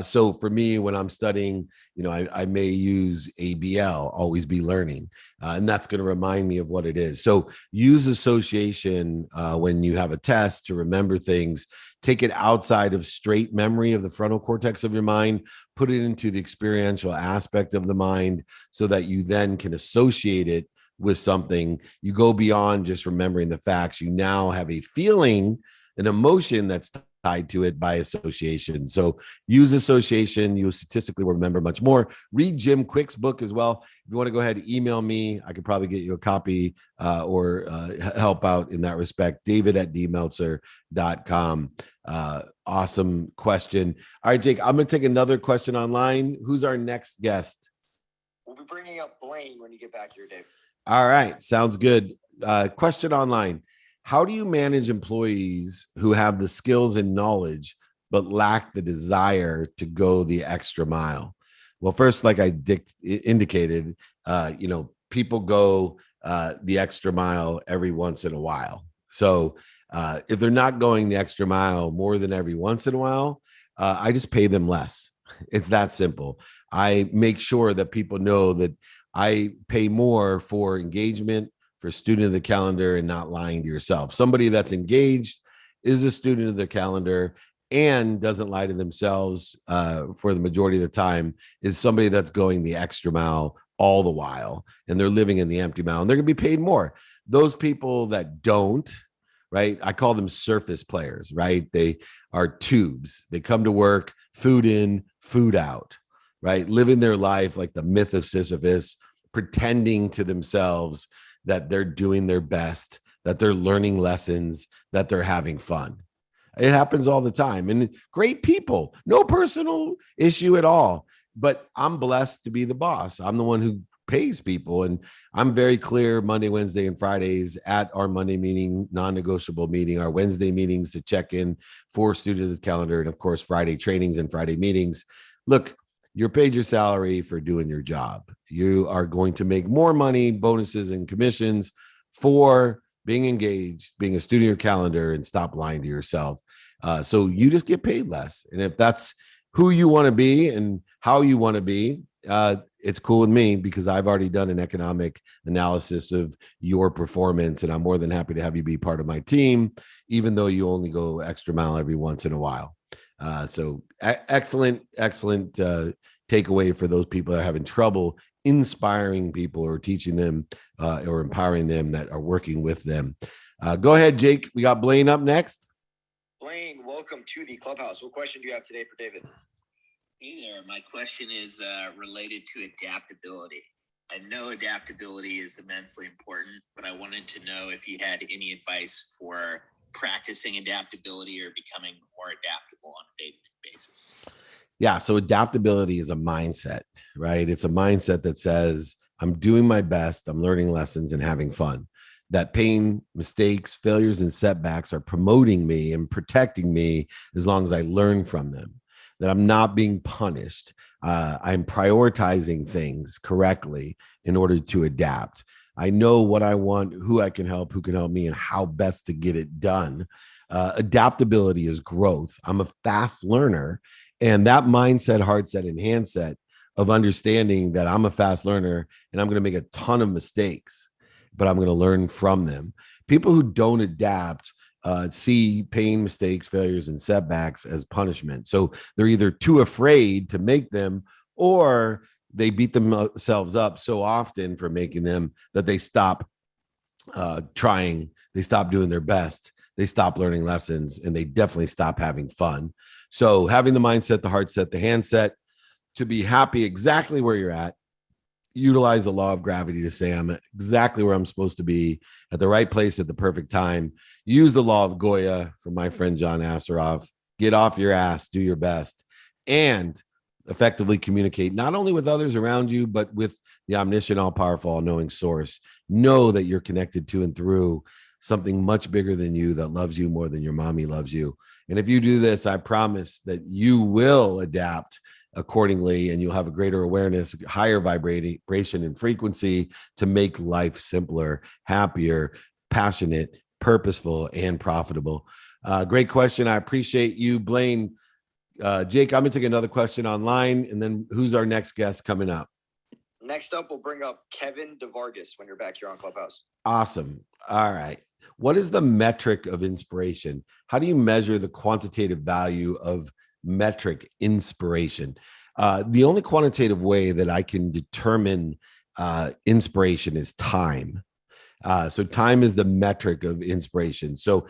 So for me, when I'm studying, I may use ABL, always be learning, and that's going to remind me of what it is. So use association when you have a test to remember things. Take it outside of straight memory of the frontal cortex of your mind, put it into the experiential aspect of the mind so that you then can associate it with something. You go beyond just remembering the facts. You now have a feeling, an emotion that's tied to it by association. So use association. You statistically will remember much more. Read Jim Quick's book as well. If you want to go ahead and email me, I could probably get you a copy or help out in that respect. David@dmeltzer.com. Awesome question. All right, Jake, I'm going to take another question online. Who's our next guest? We'll be bringing up Blaine when you get back here, Dave. All right. Sounds good. Question online. How do you manage employees who have the skills and knowledge, but lack the desire to go the extra mile? Well, first, like I indicated, people go the extra mile every once in a while. So if they're not going the extra mile more than every once in a while, I just pay them less. It's that simple. I make sure that people know that I pay more for engagement, for student of the calendar, and not lying to yourself. Somebody that's engaged is a student of the calendar and doesn't lie to themselves for the majority of the time is somebody that's going the extra mile all the while, and they're living in the empty mile, and they're going to be paid more. Those people that don't, right? I call them surface players, right? They are tubes. They come to work, food in, food out, right? Living their life like the myth of Sisyphus, pretending to themselves that they're doing their best, that they're learning lessons, that they're having fun. It happens all the time. And great people, no personal issue at all. But I'm blessed to be the boss. I'm the one who pays people. And I'm very clear Monday, Wednesday, and Fridays at our Monday meeting, non-negotiable meeting, our Wednesday meetings to check in for student of the calendar, and of course, Friday trainings and Friday meetings. Look, you're paid your salary for doing your job. You are going to make more money, bonuses and commissions for being engaged, being a student of your calendar, and stop lying to yourself. So you just get paid less. And if that's who you want to be and how you want to be, it's cool with me because I've already done an economic analysis of your performance, and I'm more than happy to have you be part of my team, even though you only go extra mile every once in a while. So excellent takeaway for those people that are having trouble inspiring people or teaching them or empowering them that are working with them. Go ahead, Jake. We got Blaine up next. Blaine, welcome to the clubhouse. What question do you have today for David? Hey there. My question is related to adaptability. I know adaptability is immensely important, but I wanted to know if you had any advice for practicing adaptability or becoming more adaptable on a day-to-day basis. Yeah. So adaptability is a mindset, right? It's a mindset that says, I'm doing my best, I'm learning lessons and having fun. That pain, mistakes, failures, and setbacks are promoting me and protecting me as long as I learn from them. That I'm not being punished. I'm prioritizing things correctly in order to adapt. I know what I want, who I can help, who can help me, and how best to get it done. Adaptability is growth. I'm a fast learner. And that mindset, heart set, and handset of understanding that I'm a fast learner and I'm going to make a ton of mistakes, but I'm going to learn from them. People who don't adapt see pain, mistakes, failures, and setbacks as punishment. So they're either too afraid to make them, or they beat themselves up so often for making them that they stop trying, they stop doing their best, they stop learning lessons, and they definitely stop having fun. So having the mindset, the heart set, the hand set to be happy exactly where you're at. Utilize the law of gravity to say I'm exactly where I'm supposed to be at the right place at the perfect time. Use the law of Goya from my friend John Asseroff. Get off your ass, do your best, and effectively communicate not only with others around you, but with the omniscient, all-powerful, all-knowing source. Know that you're connected to and through something much bigger than you that loves you more than your mommy loves you. And if you do this, I promise that you will adapt accordingly, and you'll have a greater awareness, higher vibration and frequency to make life simpler, happier, passionate, purposeful, and profitable. Great question. I appreciate you, Blaine. Jake, I'm going to take another question online, and then who's our next guest coming up? Next up, we'll bring up Kevin DeVargas when you're back here on Clubhouse. Awesome. All right. What is the metric of inspiration? How do you measure the quantitative value of metric inspiration? The only quantitative way that I can determine inspiration is time. So time is the metric of inspiration. So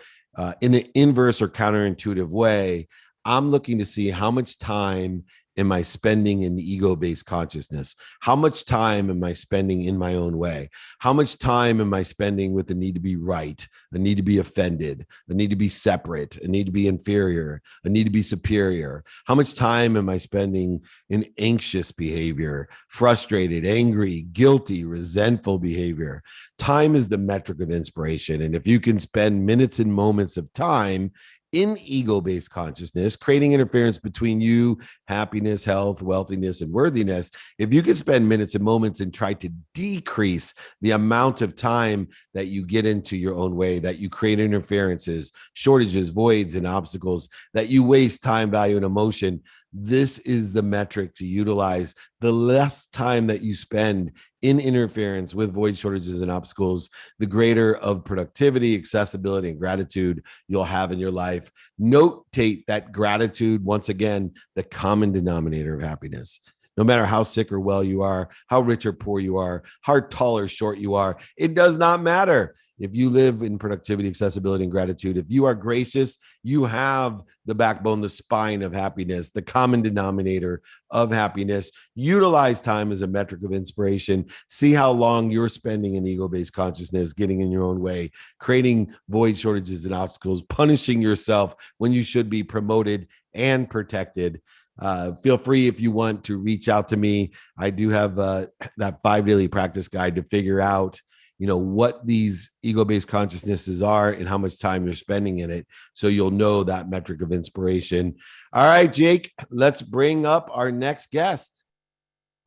in an inverse or counterintuitive way, I'm looking to see how much time am I spending in the ego-based consciousness? How much time am I spending in my own way? How much time am I spending with the need to be right, the need to be offended, the need to be separate, a need to be inferior, a need to be superior? How much time am I spending in anxious behavior, frustrated, angry, guilty, resentful behavior? Time is the metric of inspiration. And if you can spend minutes and moments of time in ego-based consciousness, creating interference between you, happiness, health, wealthiness, and worthiness, if you can spend minutes and moments and try to decrease the amount of time that you get into your own way, that you create interferences, shortages, voids, and obstacles, that you waste time, value, and emotion, this is the metric to utilize. The less time that you spend in interference with void, shortages, and obstacles, the greater of productivity, accessibility, and gratitude you'll have in your life. Notate that gratitude, once again, the common denominator of happiness. No matter how sick or well you are, how rich or poor you are, how tall or short you are, it does not matter. If you live in productivity, accessibility, and gratitude, if you are gracious, you have the backbone, the spine of happiness, the common denominator of happiness. Utilize time as a metric of inspiration. See how long you're spending in ego-based consciousness, getting in your own way, creating void, shortages, and obstacles, punishing yourself when you should be promoted and protected. Feel free, if you want, to reach out to me. I do have that 5 daily practice guide to figure out what these ego-based consciousnesses are and how much time you're spending in it, so you'll know that metric of inspiration. All right, Jake, let's bring up our next guest.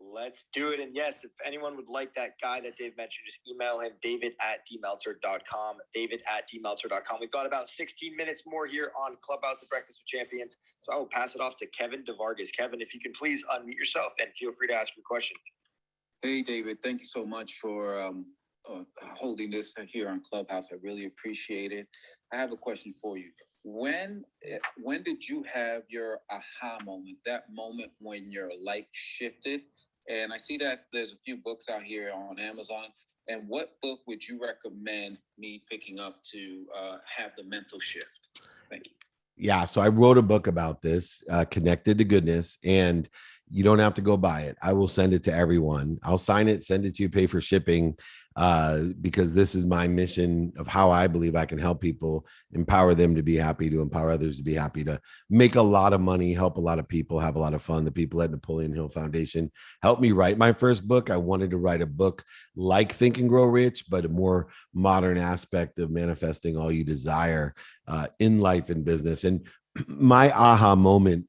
Let's do it. And yes, if anyone would like that guy that Dave mentioned, just email him, david@dmeltzer.com, david@dmeltzer.com. We've got about 16 minutes more here on Clubhouse, the Breakfast with Champions. So I will pass it off to Kevin DeVargas. Kevin, if you can please unmute yourself and feel free to ask your question. Hey, David, thank you so much for holding this here on Clubhouse. I really appreciate it. I have a question for you. When did you have your aha moment, that moment when your life shifted? And I see that there's a few books out here on Amazon. And what book would you recommend me picking up to have the mental shift? Thank you. Yeah, so I wrote a book about this, Connected to Goodness, and you don't have to go buy it. I will send it to everyone. I'll sign it, send it to you, pay for shipping, because this is my mission of how I believe I can help people, empower them to be happy, to empower others to be happy, to make a lot of money, help a lot of people, have a lot of fun. The people at Napoleon Hill Foundation helped me write my first book. I wanted to write a book like Think and Grow Rich, but a more modern aspect of manifesting all you desire in life and business. And my aha moment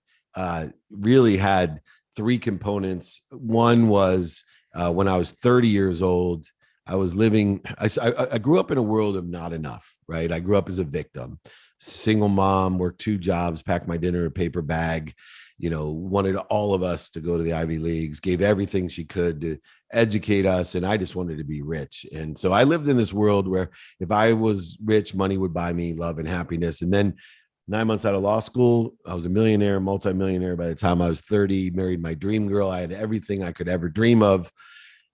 really had 3 components. One was when I was 30 years old, I was living, I grew up in a world of not enough, right? I grew up as a victim, single mom, worked 2 jobs, packed my dinner in a paper bag, wanted all of us to go to the Ivy Leagues, gave everything she could to educate us. And I just wanted to be rich. And so I lived in this world where if I was rich, money would buy me love and happiness. And then 9 months out of law school, I was a millionaire, multimillionaire. By the time I was 30, married my dream girl. I had everything I could ever dream of,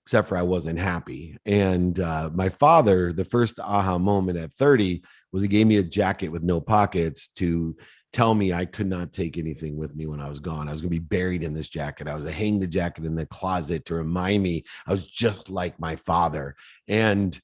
except for I wasn't happy. And my father, the first aha moment at 30 was he gave me a jacket with no pockets to tell me I could not take anything with me when I was gone. I was going to be buried in this jacket. I was to hang the jacket in the closet to remind me I was just like my father. And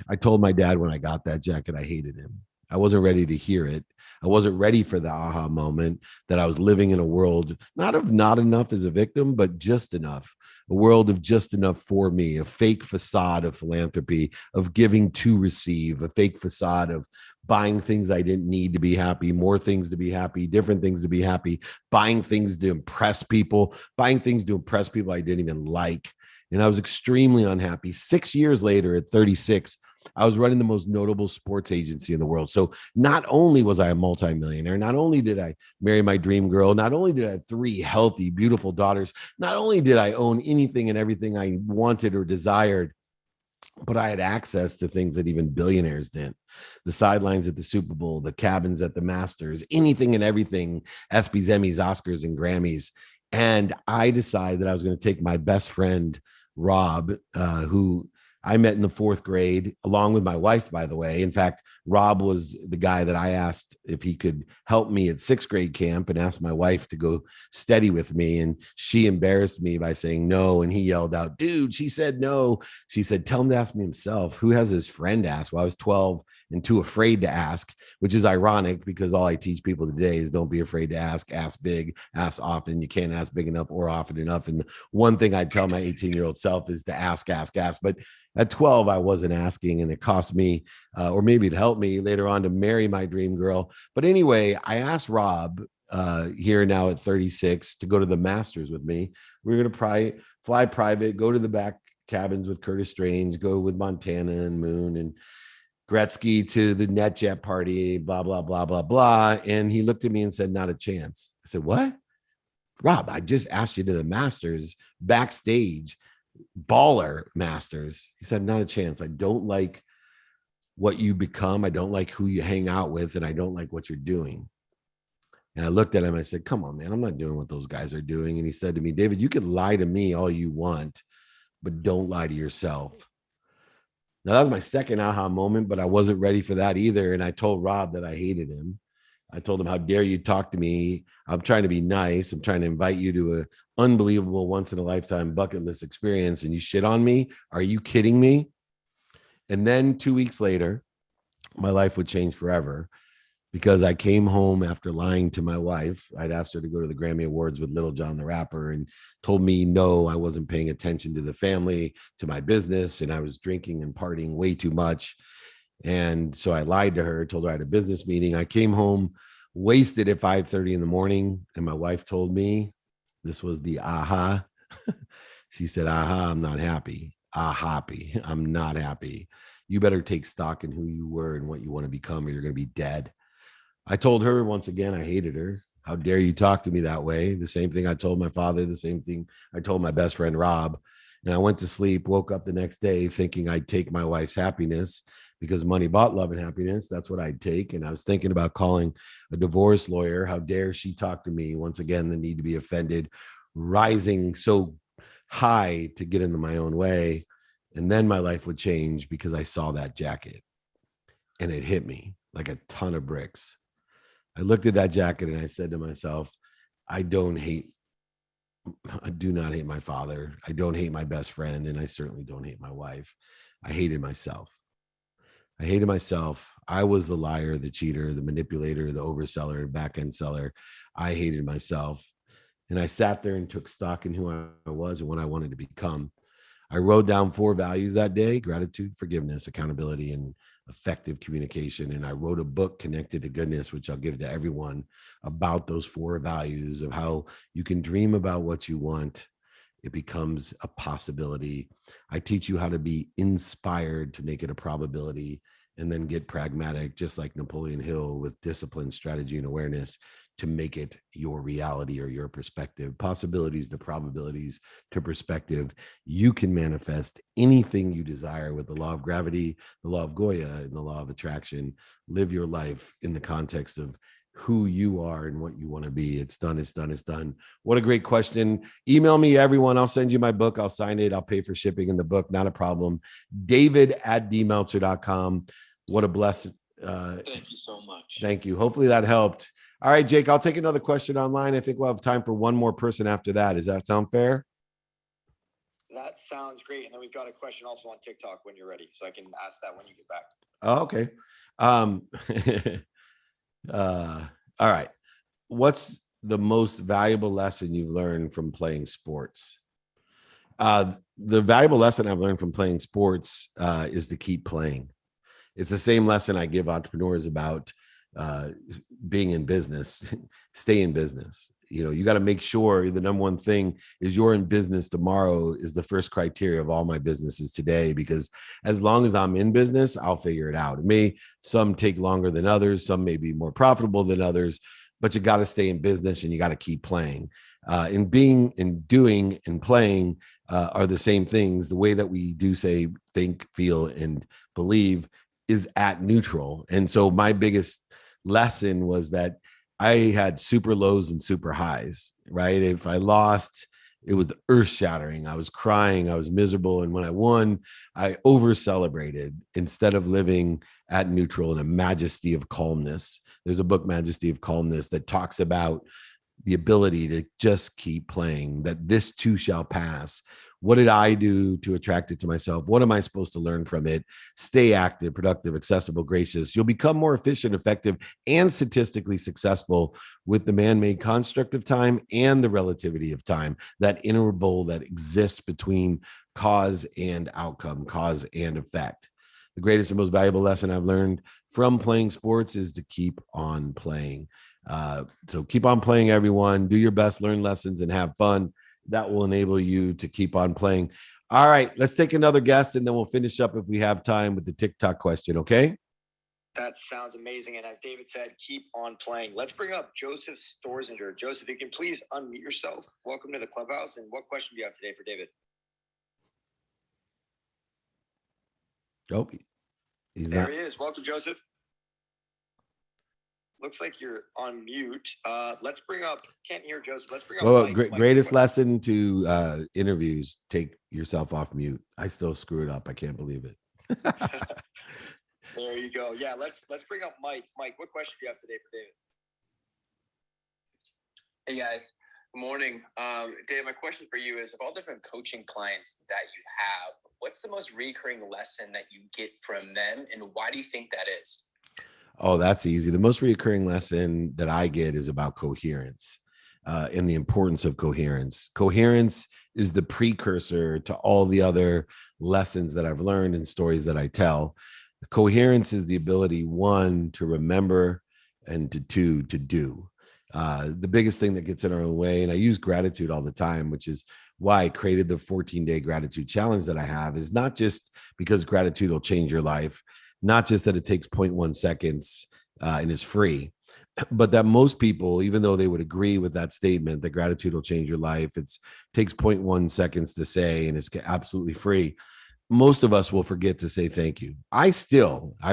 I told my dad when I got that jacket, I hated him. I wasn't ready to hear it. I wasn't ready for the aha moment that I was living in a world, not of not enough as a victim, but just enough, a world of just enough for me, a fake facade of philanthropy, of giving to receive, a fake facade of buying things I didn't need to be happy, more things to be happy, different things to be happy, buying things to impress people, buying things to impress people I didn't even like. And I was extremely unhappy. 6 years later, at 36, I was running the most notable sports agency in the world. So not only was I a multimillionaire, not only did I marry my dream girl, not only did I have 3 healthy, beautiful daughters, not only did I own anything and everything I wanted or desired, but I had access to things that even billionaires didn't. The sidelines at the Super Bowl, the cabins at the Masters, anything and everything, ESPYs, Emmys, Oscars, and Grammys. And I decided that I was going to take my best friend, Rob, who I met in the 4th grade, along with my wife, by the way. In fact, Rob was the guy that I asked if he could help me at 6th grade camp and asked my wife to go steady with me. And she embarrassed me by saying no. And he yelled out, dude, she said no. She said, tell him to ask me himself. Who has his friend ask? Well, I was 12 and too afraid to ask, which is ironic because all I teach people today is don't be afraid to ask big, ask often. You can't ask big enough or often enough. And the one thing I'd tell my 18-year-old self is to ask. But at 12, I wasn't asking, and it cost me, or maybe it helped me later on to marry my dream girl. But anyway, I asked Rob here now at 36 to go to the Masters with me. We were going to fly private, go to the back cabins with Curtis Strange, go with Montana and Moon and Gretzky to the NetJet party, blah, blah, blah, blah, blah. And he looked at me and said, not a chance. I said, what? Rob, I just asked you to the Masters backstage. Baller Masters. He said, not a chance. I don't like what you become. I don't like who you hang out with. And I don't like what you're doing. And I looked at him. I said, come on, man. I'm not doing what those guys are doing. And he said to me, David, you could lie to me all you want, but don't lie to yourself. Now, that was my second aha moment, but I wasn't ready for that either. And I told Rob that I hated him. I told him, how dare you talk to me? I'm trying to be nice. I'm trying to invite you to an unbelievable once in a lifetime bucket list experience. And you shit on me? Are you kidding me? And then 2 weeks later, my life would change forever because I came home after lying to my wife. I'd asked her to go to the Grammy Awards with Little John the Rapper and told me, no, I wasn't paying attention to the family, to my business. And I was drinking and partying way too much. And so I lied to her, told her I had a business meeting. I came home wasted at 5:30 in the morning. And my wife told me, this was the aha. She said, aha, I'm not happy. Happy. I'm not happy. You better take stock in who you were and what you want to become, or you're going to be dead. I told her once again, I hated her. How dare you talk to me that way? The same thing I told my father, the same thing I told my best friend, Rob. And I went to sleep, woke up the next day thinking I'd take my wife's happiness because money bought love and happiness. That's what I'd take. And I was thinking about calling a divorce lawyer. How dare she talk to me? Once again, the need to be offended, rising so high to get into my own way. And then my life would change because I saw that jacket and it hit me like a ton of bricks. I looked at that jacket and I said to myself, I do not hate my father. I don't hate my best friend. And I certainly don't hate my wife. I hated myself. I hated myself. I was the liar, the cheater, the manipulator, the overseller, back end seller. I hated myself. And I sat there and took stock in who I was and what I wanted to become. I wrote down 4 values that day: gratitude, forgiveness, accountability, and effective communication. And I wrote a book, Connected to Goodness, which I'll give to everyone, about those 4 values of how you can dream about what you want. It becomes a possibility. I teach you how to be inspired to make it a probability and then get pragmatic, just like Napoleon Hill, with discipline, strategy, and awareness. to make it your reality or your perspective. Possibilities to probabilities to perspective. You can manifest anything you desire with the law of gravity, the law of Goya, and the law of attraction. Live your life in the context of who you are and what you want to be. It's done. It's done. It's done. What a great question. Email me, everyone. I'll send you my book. I'll sign it. I'll pay for shipping in the book. Not a problem. David@dmeltzer.com. What a blessing. Thank you so much. Thank you. Hopefully that helped. All right, Jake, I'll take another question online. I think we'll have time for one more person after that. Does that sound fair? That sounds great. And then we've got a question also on TikTok when you're ready. So I can ask that when you get back. Oh, okay. All right. What's the most valuable lesson you've learned from playing sports? The valuable lesson I've learned from playing sports is to keep playing. It's the same lesson I give entrepreneurs about being in business. Stay in business. You know, you got to make sure the number one thing is you're in business tomorrow is the first criteria of all my businesses today, because as long as I'm in business, I'll figure it out. It may some take longer than others. Some may be more profitable than others, but you got to stay in business and you got to keep playing. And being and doing and playing are the same things. The way that we do say, think, feel, and believe is at neutral. And so my biggest lesson was that I had super lows and super highs, right? If I lost, it was earth shattering. I was crying. I was miserable. And when I won, I over celebrated instead of living at neutral in a majesty of calmness. There's a book, Majesty of Calmness, that talks about the ability to just keep playing, that this too shall pass. What did I do to attract it to myself? What am I supposed to learn from it? Stay active, productive, accessible, gracious. You'll become more efficient, effective, and statistically successful with the man-made construct of time and the relativity of time, that interval that exists between cause and outcome, cause and effect. The greatest and most valuable lesson I've learned from playing sports is to keep on playing. So keep on playing, everyone. Do your best, learn lessons, and have fun. That will enable you to keep on playing. All right, let's take another guest, and then we'll finish up if we have time with the TikTok question, okay? That sounds amazing. And as David said, keep on playing. Let's bring up Joseph Storzinger. Joseph, you can please unmute yourself. Welcome to the clubhouse. And what question do you have today for David? Oh, he's there not. He is. Welcome, Joseph. Looks like you're on mute. Let's bring up, can't hear Joseph. Let's bring up Mike. Greatest lesson to interviews, take yourself off mute. I still screw it up. I can't believe it. There you go. Yeah, let's bring up Mike. Mike, what question do you have today for David? Hey guys, good morning. Dave, my question for you is, of all different coaching clients that you have, what's the most recurring lesson that you get from them, and why do you think that is? Oh, that's easy. The most recurring lesson that I get is about coherence and the importance of coherence. Coherence is the precursor to all the other lessons that I've learned and stories that I tell. Coherence is the ability, one, to remember, and two, to do. The biggest thing that gets in our own way, and I use gratitude all the time, which is why I created the 14-day gratitude challenge that I have, is not just because gratitude will change your life, not just that it takes 0.1 seconds and is free, but that most people, even though they would agree with that statement that gratitude will change your life, it takes 0.1 seconds to say and it's absolutely free. Most of us will forget to say thank you. I've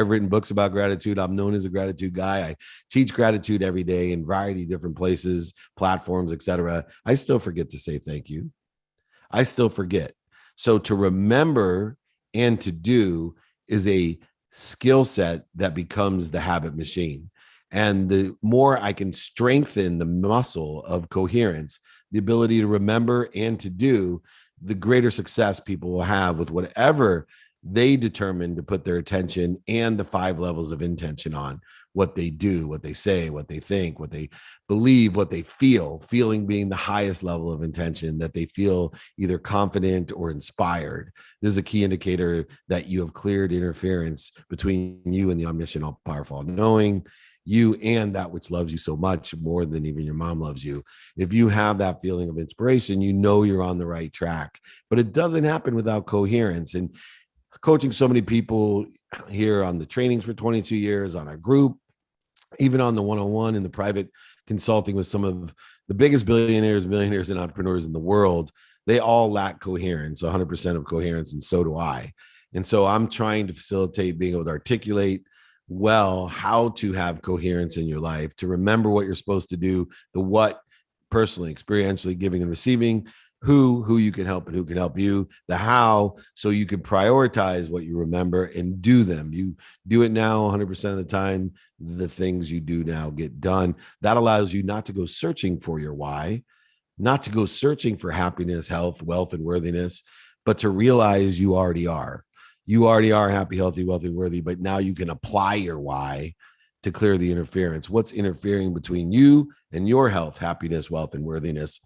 written books about gratitude. I'm known as a gratitude guy. I teach gratitude every day in a variety of different places, platforms, etc. I still forget to say thank you. I still forget. So to remember and to do is a skill set that becomes the habit machine. And the more I can strengthen the muscle of coherence, the ability to remember and to do, the greater success people will have with whatever they determine to put their attention and the 5 levels of intention on: what they do, what they say, what they think, what they believe, what they feel, feeling being the highest level of intention, that they feel either confident or inspired. This is a key indicator that you have cleared interference between you and the omniscient, all powerful, knowing you and that which loves you so much more than even your mom loves you. If you have that feeling of inspiration, you know you're on the right track, but it doesn't happen without coherence. And coaching so many people here on the trainings for 22 years, on our group, even on the one-on-one in the private consulting with some of the biggest billionaires, millionaires, and entrepreneurs in the world. They all lack coherence, 100% of coherence, and so do I. And so I'm trying to facilitate being able to articulate well how to have coherence in your life, to remember what you're supposed to do, the what, personally, experientially, giving and receiving, who you can help and who can help you, the how, so you can prioritize what you remember and do them. You do it now 100% of the time. The things you do now get done. That allows you not to go searching for your why, not to go searching for happiness, health, wealth, and worthiness, but to realize you already are. You already are happy, healthy, wealthy, and worthy, but now you can apply your why to clear the interference. What's interfering between you and your health, happiness, wealth, and worthiness?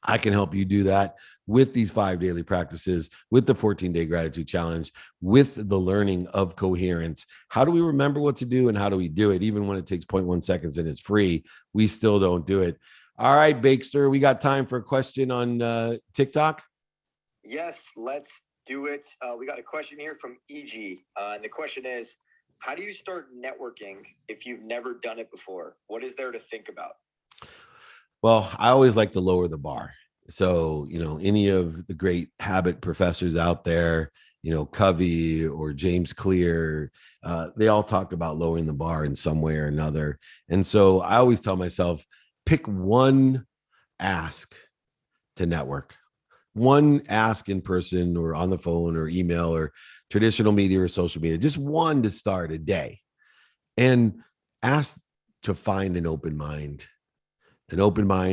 I can help you do that with these 5 daily practices, with the 14-day gratitude challenge, with the learning of coherence. How do we remember what to do and how do we do it? Even when it takes 0.1 seconds and it's free, we still don't do it. All right, Bakester, we got time for a question on TikTok? Yes, let's do it. We got a question here from EG. And the question is, how do you start networking if you've never done it before? What is there to think about? Well, I always like to lower the bar. So, any of the great habit professors out there, Covey or James Clear, they all talk about lowering the bar in some way or another. And so I always tell myself, pick one ask to network, one ask in person or on the phone or email or traditional media or social media, just one to start a day, and ask to find an open mind.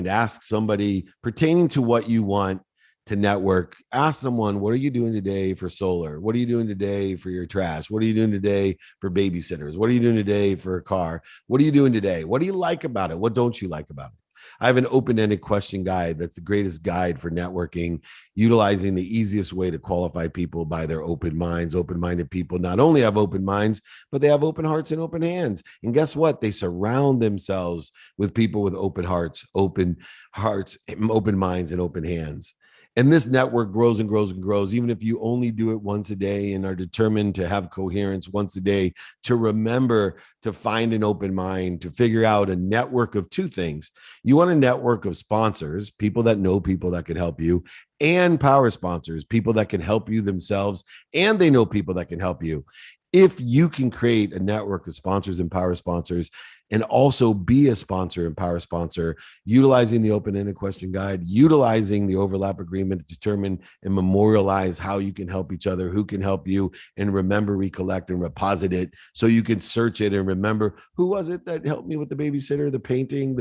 Ask somebody pertaining to what you want to network. Ask someone, what are you doing today for solar? What are you doing today for your trash? What are you doing today for babysitters? What are you doing today for a car? What are you doing today? What do you like about it? What don't you like about it? I have an open-ended question guide that's the greatest guide for networking, utilizing the easiest way to qualify people by their open minds. Open-minded people not only have open minds, but they have open hearts and open hands. And guess what? They surround themselves with people with open hearts, open minds, and open hands. And this network grows and grows and grows, even if you only do it once a day and are determined to have coherence once a day, to remember to find an open mind, to figure out a network of two things. You want a network of sponsors, people that know people that could help you, and power sponsors, people that can help you themselves, and they know people that can help you. If you can create a network of sponsors and power sponsors, and also be a sponsor and power sponsor, utilizing the open-ended question guide, utilizing the overlap agreement to determine and memorialize how you can help each other, who can help you, and remember, recollect, and reposit it so you can search it and remember, who was it that helped me with the babysitter, the painting,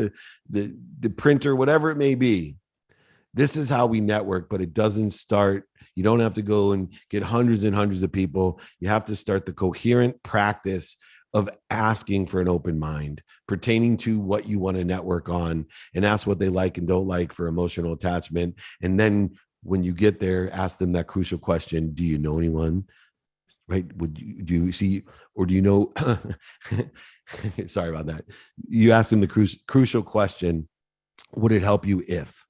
the printer, whatever it may be. This is how we network, but it doesn't start. You don't have to go and get hundreds and hundreds of people. You have to start the coherent practice of asking for an open mind pertaining to what you want to network on, and ask what they like and don't like for emotional attachment. And then when you get there, ask them that crucial question: do you know anyone? Right? Do you see, or do you know? Sorry about that. You ask them the crucial question: would it help you if?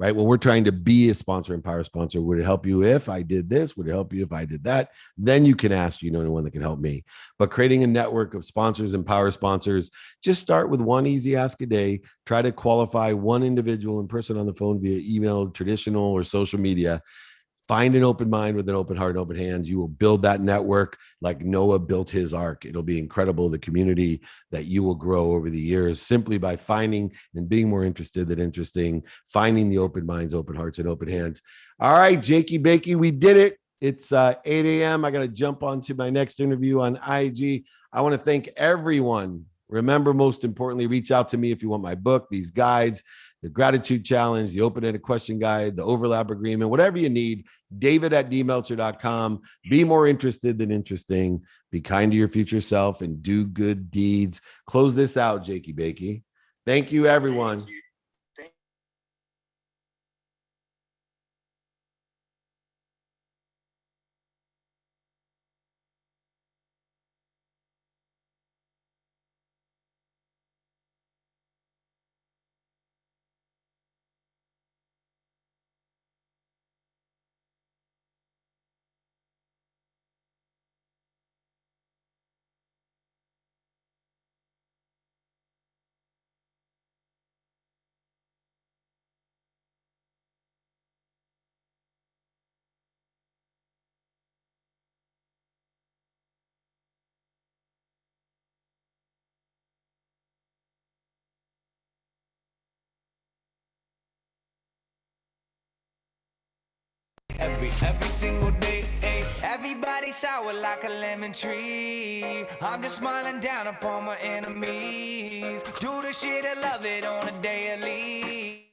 Right? When we're trying to be a sponsor and power sponsor, would it help you if I did this? Would it help you if I did that? Then you can ask, anyone that can help me. But creating a network of sponsors and power sponsors, just start with one easy ask a day. Try to qualify one individual in person on the phone via email, traditional, or social media. Find an open mind with an open heart and open hands. You will build that network like Noah built his ark. It'll be incredible, the community that you will grow over the years, simply by finding and being more interested than interesting, finding the open minds, open hearts, and open hands. All right, Jakey Bakey, we did it. It's 8 a.m. I got to jump on to my next interview on IG. I want to thank everyone. Remember, most importantly, reach out to me if you want my book, these guides, the gratitude challenge, the open-ended question guide, the overlap agreement, whatever you need. David@dmeltzer.com. Be more interested than interesting. Be kind to your future self and do good deeds. Close this out, Jakey Bakey. Thank you, everyone. Thank you. every single day. Everybody sour like a lemon tree. I'm just smiling down upon my enemies. Do the shit, I love it on a daily.